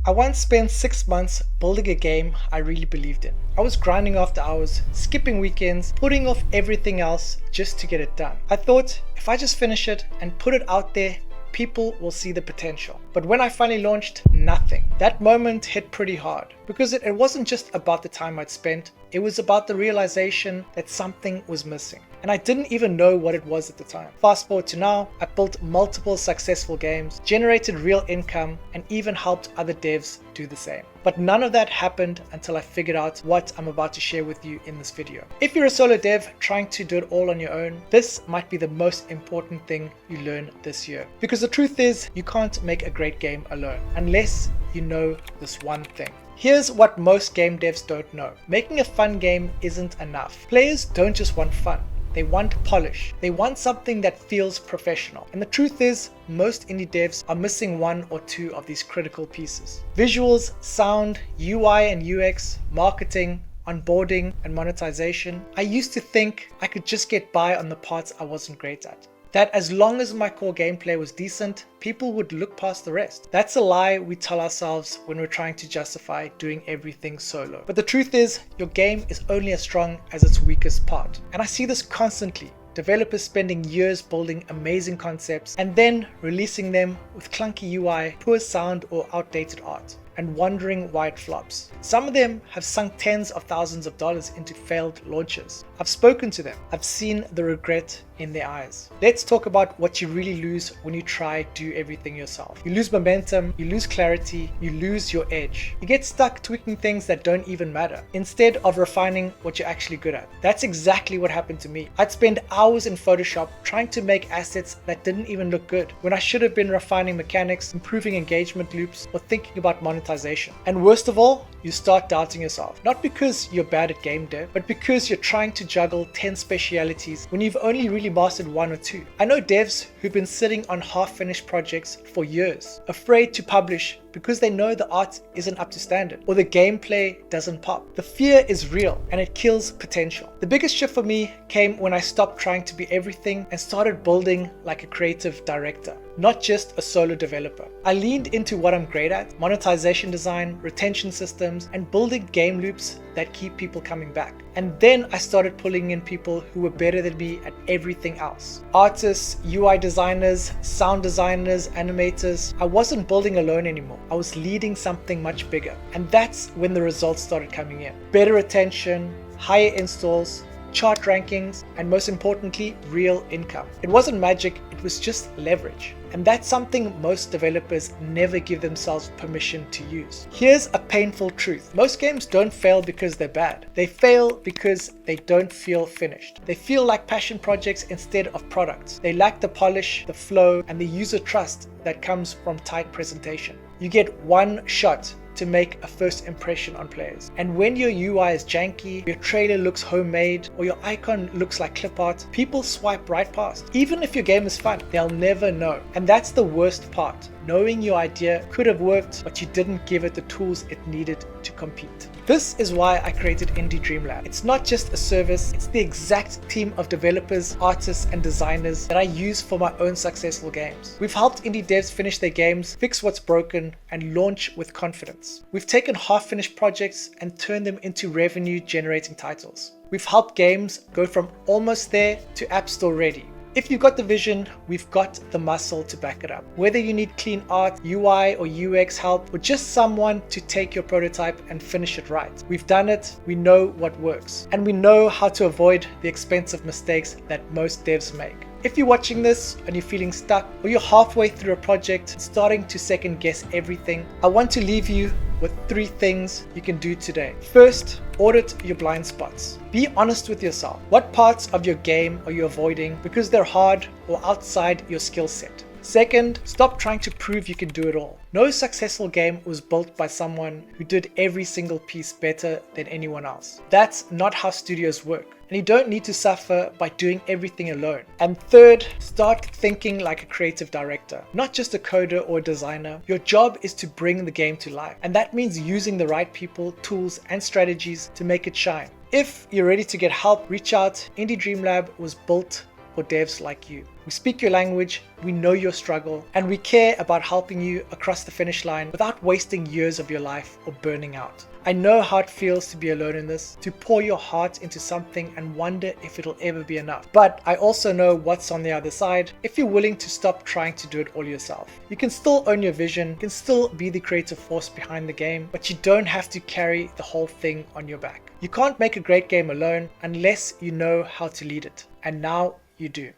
I once spent 6 months building a game I really believed in. I was grinding after hours, skipping weekends, putting off everything else just to get it done. I thought if I just finish it and put it out there, people will see the potential. But when I finally launched, nothing. That moment hit pretty hard because it wasn't just about the time I'd spent, it was about the realization that something was missing. And I didn't even know what it was at the time. Fast forward to now, I built multiple successful games, generated real income, and even helped other devs do the same. But none of that happened until I figured out what I'm about to share with you in this video. If you're a solo dev trying to do it all on your own, this might be the most important thing you learn this year. Because the truth is, you can't make a great game alone unless you know this one thing. Here's what most game devs don't know. Making a fun game isn't enough. Players don't just want fun. They want polish. They want something that feels professional. And the truth is, most indie devs are missing one or two of these critical pieces. Visuals, sound, UI and UX, marketing, onboarding, and monetization. I used to think I could just get by on the parts I wasn't great at. That as long as my core gameplay was decent, people would look past the rest. That's a lie we tell ourselves when we're trying to justify doing everything solo. But the truth is, your game is only as strong as its weakest part. And I see this constantly. Developers spending years building amazing concepts and then releasing them with clunky UI, poor sound, or outdated art, and wondering why it flops. Some of them have sunk tens of thousands of dollars into failed launches. I've spoken to them. I've seen the regret in their eyes. Let's talk about what you really lose when you try do everything yourself. You lose momentum, you lose clarity, you lose your edge. You get stuck tweaking things that don't even matter, instead of refining what you're actually good at. That's exactly what happened to me. I'd spend hours in Photoshop trying to make assets that didn't even look good, when I should have been refining mechanics, improving engagement loops, or thinking about monetization. And worst of all, you start doubting yourself. Not because you're bad at game dev, but because you're trying to juggle 10 specialities when you've only really mastered one or two. I know devs who've been sitting on half-finished projects for years, afraid to publish because they know the art isn't up to standard or the gameplay doesn't pop. The fear is real and it kills potential. The biggest shift for me came when I stopped trying to be everything and started building like a creative director, not just a solo developer. I leaned into what I'm great at: monetization design, retention systems, and building game loops that keep people coming back. And then I started pulling in people who were better than me at everything else. Artists, UI designers, sound designers, animators. I wasn't building alone anymore. I was leading something much bigger. And that's when the results started coming in. Better retention, higher installs, chart rankings, and most importantly, real income. It wasn't magic, it was just leverage. And that's something most developers never give themselves permission to use. Here's a painful truth. Most games don't fail because they're bad. They fail because they don't feel finished. They feel like passion projects instead of products. They lack the polish, the flow, and the user trust that comes from tight presentation. You get one shot to make a first impression on players. And when your UI is janky, your trailer looks homemade, or your icon looks like clip art, people swipe right past. Even if your game is fun, they'll never know. And that's the worst part. Knowing your idea could have worked, but you didn't give it the tools it needed to compete. This is why I created Indie Dream Lab. It's not just a service, it's the exact team of developers, artists, and designers that I use for my own successful games. We've helped indie devs finish their games, fix what's broken, and launch with confidence. We've taken half-finished projects and turned them into revenue-generating titles. We've helped games go from almost there to App Store ready. If you've got the vision, we've got the muscle to back it up. Whether you need clean art, UI or UX help, or just someone to take your prototype and finish it right, we've done it, we know what works, and we know how to avoid the expensive mistakes that most devs make. If you're watching this and you're feeling stuck, or you're halfway through a project starting to second guess everything, I want to leave you with 3 things you can do today. First, audit your blind spots. Be honest with yourself. What parts of your game are you avoiding because they're hard or outside your skill set? Second, stop trying to prove you can do it all. No successful game was built by someone who did every single piece better than anyone else. That's not how studios work. And you don't need to suffer by doing everything alone. And third, start thinking like a creative director, not just a coder or a designer. Your job is to bring the game to life. And that means using the right people, tools, and strategies to make it shine. If you're ready to get help, reach out. Indie Dream Lab was built or devs like you. We speak your language, we know your struggle, and we care about helping you across the finish line without wasting years of your life or burning out. I know how it feels to be alone in this, to pour your heart into something and wonder if it'll ever be enough. But I also know what's on the other side if you're willing to stop trying to do it all yourself. You can still own your vision, you can still be the creative force behind the game, but you don't have to carry the whole thing on your back. You can't make a great game alone unless you know how to lead it. And now you do.